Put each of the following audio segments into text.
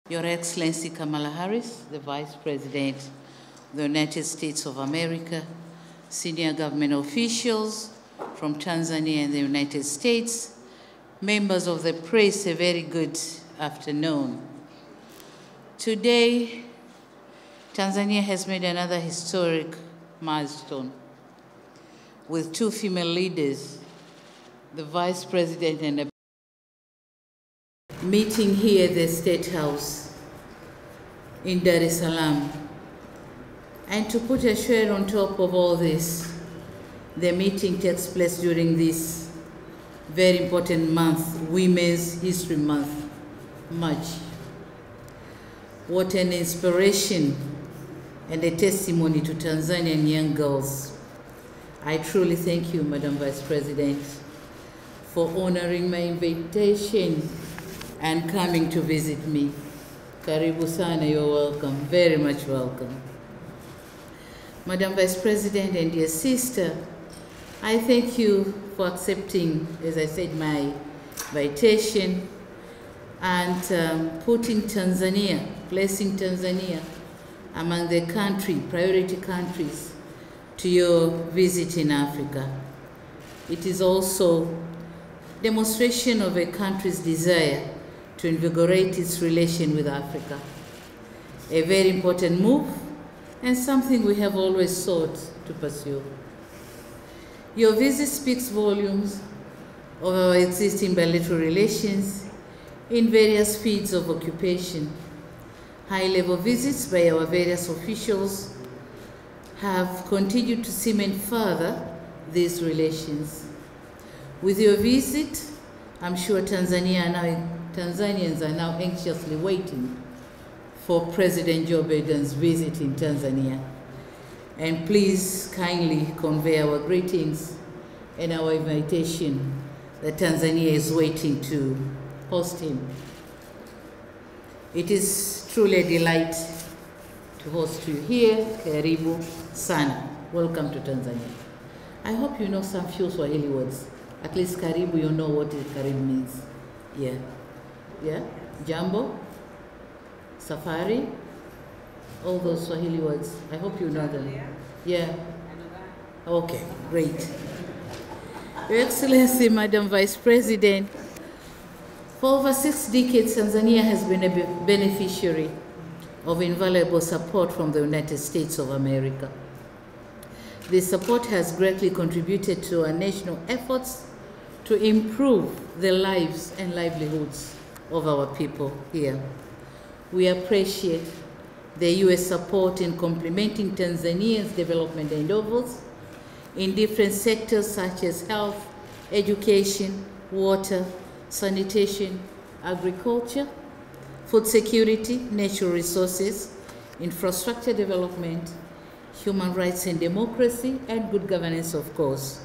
Your Excellency Kamala Harris, the Vice President of the United States of America, senior government officials from Tanzania and the United States, members of the press, a very good afternoon. Today, Tanzania has made another historic milestone with two female leaders, the Vice President and the meeting here at the State House in Dar es Salaam. And to put a cherry on top of all this, the meeting takes place during this very important month, Women's History Month, March. What an inspiration and a testimony to Tanzanian young girls. I truly thank you, Madam Vice President, for honoring my invitation and coming to visit me. Karibu sana, you're welcome, very much welcome. Madam Vice President and dear sister, I thank you for accepting, as I said, my invitation and putting Tanzania, placing Tanzania among the priority countries to your visit in Africa. It is also demonstration of a country's desire to invigorate its relation with Africa. A very important move and something we have always sought to pursue. Your visit speaks volumes of our existing bilateral relations in various fields of occupation. High-level visits by our various officials have continued to cement further these relations. With your visit, I'm sure Tanzanians are now anxiously waiting for President Joe Biden's visit in Tanzania. And please kindly convey our greetings and our invitation that Tanzania is waiting to host him. It is truly a delight to host you here. Karibu sana. Welcome to Tanzania. I hope you know some few Swahili words. At least karibu, you know what karibu means. Yeah. Yeah? Jambo, safari, all those Swahili words. I hope you know them. Yeah? Okay, great. Your Excellency, Madam Vice President, for over 6 decades, Tanzania has been a beneficiary of invaluable support from the United States of America. This support has greatly contributed to our national efforts to improve the lives and livelihoods of our people here. We appreciate the U.S. support in complementing Tanzania's development endeavors in different sectors such as health, education, water, sanitation, agriculture, food security, natural resources, infrastructure development, human rights and democracy, and good governance, of course.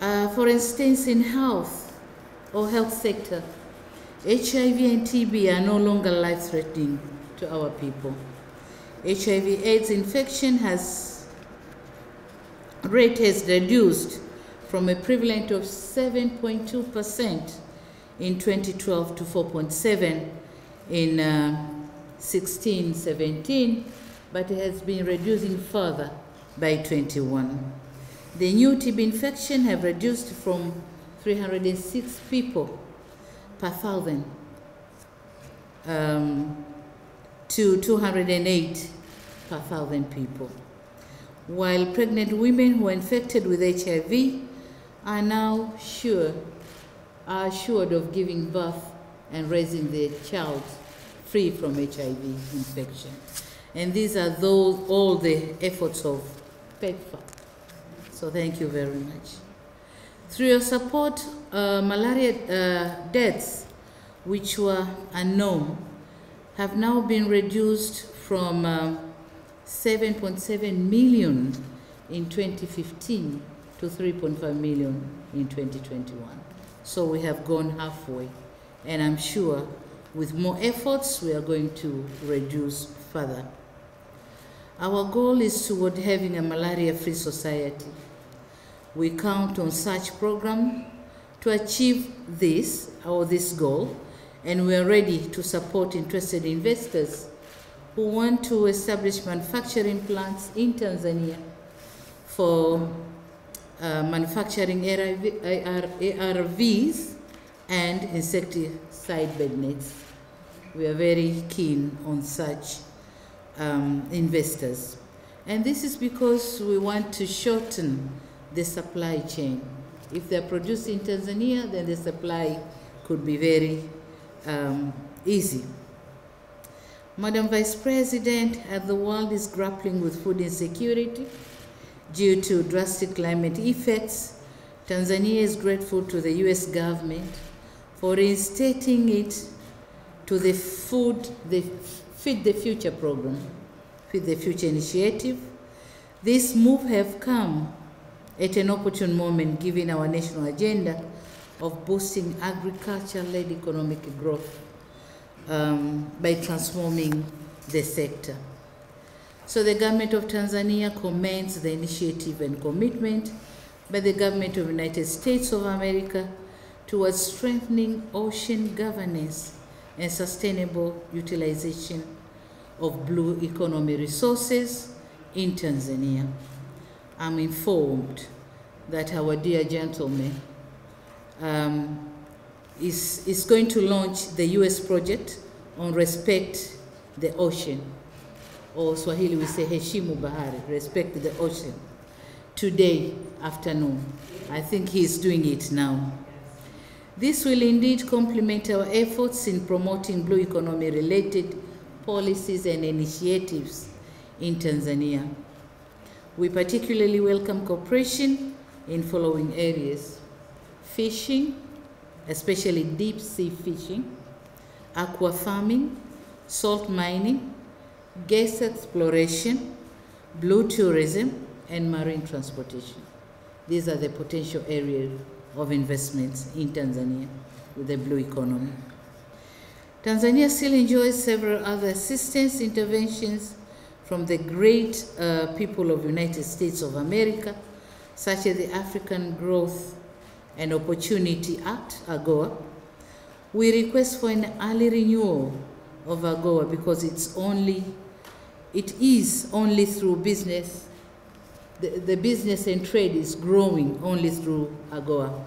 For instance, in health sector, HIV and TB are no longer life-threatening to our people. HIV/AIDS infection rate has reduced from a prevalent of 7.2% in 2012 to 4.7% in 16-17, but it has been reducing further by 21. The new TB infection have reduced from 306 people per thousand to 208 per thousand people. While pregnant women who are infected with HIV are now assured of giving birth and raising their child free from HIV infection. And these are all the efforts of PEPFAR. So thank you very much. Through your support, malaria deaths, which were unknown, have now been reduced from 7.7 million in 2015 to 3.5 million in 2021. So we have gone halfway. And I'm sure with more efforts, we are going to reduce further. Our goal is toward having a malaria-free society. We count on such program to achieve this goal and we are ready to support interested investors who want to establish manufacturing plants in Tanzania for manufacturing ARVs and insecticide bed nets. We are very keen on such investors. And this is because we want to shorten the supply chain. If they're produced in Tanzania, then the supply could be very easy. Madam Vice President, as the world is grappling with food insecurity due to drastic climate effects, Tanzania is grateful to the U.S. government for reinstating it to the Feed the Future program, Feed the Future initiative. This move have come at an opportune moment given our national agenda of boosting agriculture-led economic growth by transforming the sector. So the government of Tanzania commends the initiative and commitment by the government of the United States of America towards strengthening ocean governance and sustainable utilization of blue economy resources in Tanzania. I'm informed that our dear gentleman is going to launch the U.S. project on Respect the Ocean, or Swahili we say Heshimu Bahari, Respect the Ocean, today afternoon. I think he's doing it now. This will indeed complement our efforts in promoting blue economy related policies and initiatives in Tanzania. We particularly welcome cooperation in following areas: fishing, especially deep sea fishing, aqua farming, salt mining, gas exploration, blue tourism, and marine transportation. These are the potential areas of investments in Tanzania with the blue economy. Tanzania still enjoys several other assistance interventions from the great people of the United States of America, such as the African Growth and Opportunity Act, AGOA. We request for an early renewal of AGOA because it is only through business. The business and trade is growing only through AGOA.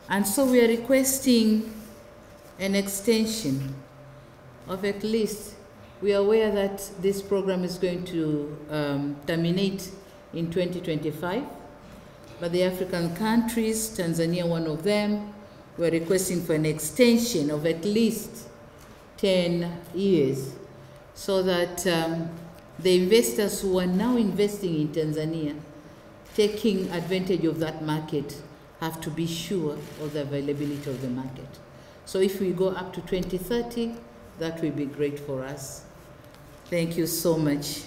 And so we are requesting an extension of at least, we are aware that this program is going to terminate in 2025, but the African countries, Tanzania one of them, we're requesting for an extension of at least 10 years so that the investors who are now investing in Tanzania, taking advantage of that market, have to be sure of the availability of the market. So if we go up to 2030, that will be great for us. Thank you so much.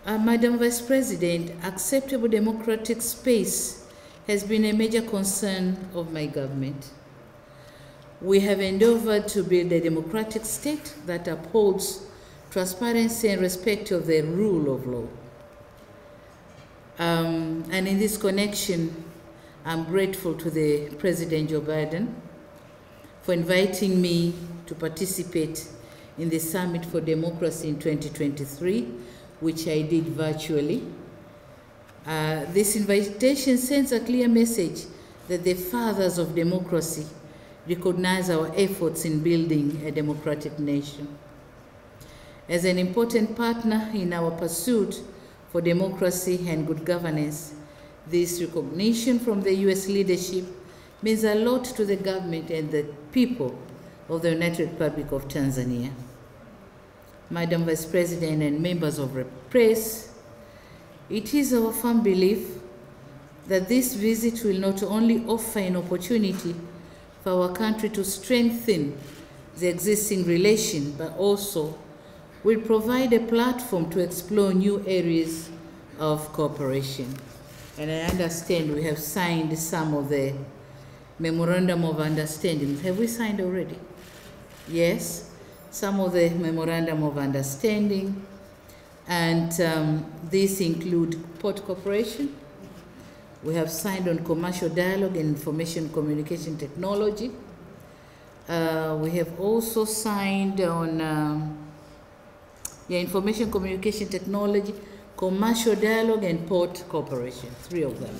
Madam Vice President, acceptable democratic space has been a major concern of my government. We have endeavored to build a democratic state that upholds transparency and respect of the rule of law. And in this connection, I'm grateful to the President Joe Biden for inviting me to participate in the Summit for Democracy in 2023, which I did virtually. This invitation sends a clear message that the fathers of democracy recognize our efforts in building a democratic nation. As an important partner in our pursuit for democracy and good governance, this recognition from the U.S. leadership means a lot to the government and the people of the United Republic of Tanzania. Madam Vice President and members of the press, it is our firm belief that this visit will not only offer an opportunity for our country to strengthen the existing relation, but also will provide a platform to explore new areas of cooperation. And I understand we have signed some of the Memorandum of Understanding. Have we signed already? Yes, some of the Memorandum of Understanding. And these include port cooperation, We have signed on commercial dialogue and information communication technology. We have also signed on information communication technology, commercial dialogue, and port cooperation, 3 of them,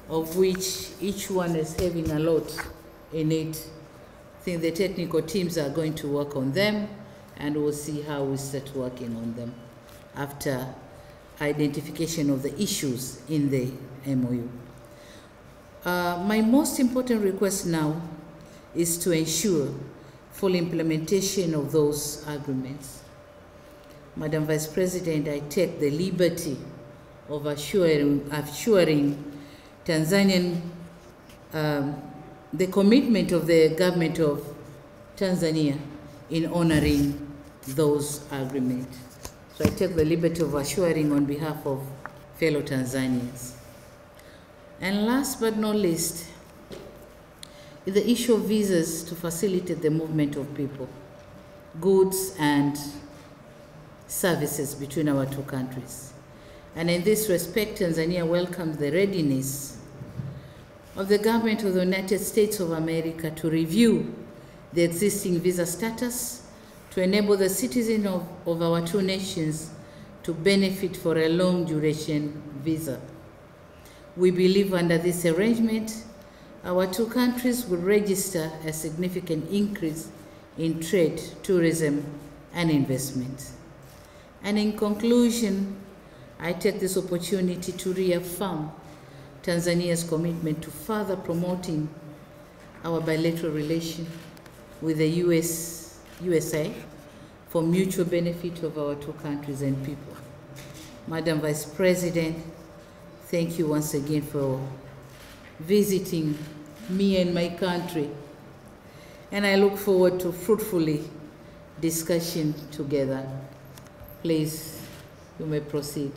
of which each one is having a lot in it. I think the technical teams are going to work on them, and we'll see how we start working on them after identification of the issues in the MOU. My most important request now is to ensure full implementation of those agreements. Madam Vice President, I take the liberty of assuring Tanzanian, the commitment of the government of Tanzania in honoring those agreements. So I take the liberty of assuring on behalf of fellow Tanzanians. And last but not least, is the issue of visas to facilitate the movement of people, goods, and services between our 2 countries. And in this respect, Tanzania welcomes the readiness of the government of the United States of America to review the existing visa status to enable the citizens of our 2 nations to benefit for a long duration visa. We believe under this arrangement, our 2 countries will register a significant increase in trade, tourism, and investment. And in conclusion, I take this opportunity to reaffirm Tanzania's commitment to further promoting our bilateral relation with the USA for mutual benefit of our 2 countries and people. Madam Vice President, thank you once again for visiting me and my country, and I look forward to fruitfully discussion together. Please, you may proceed.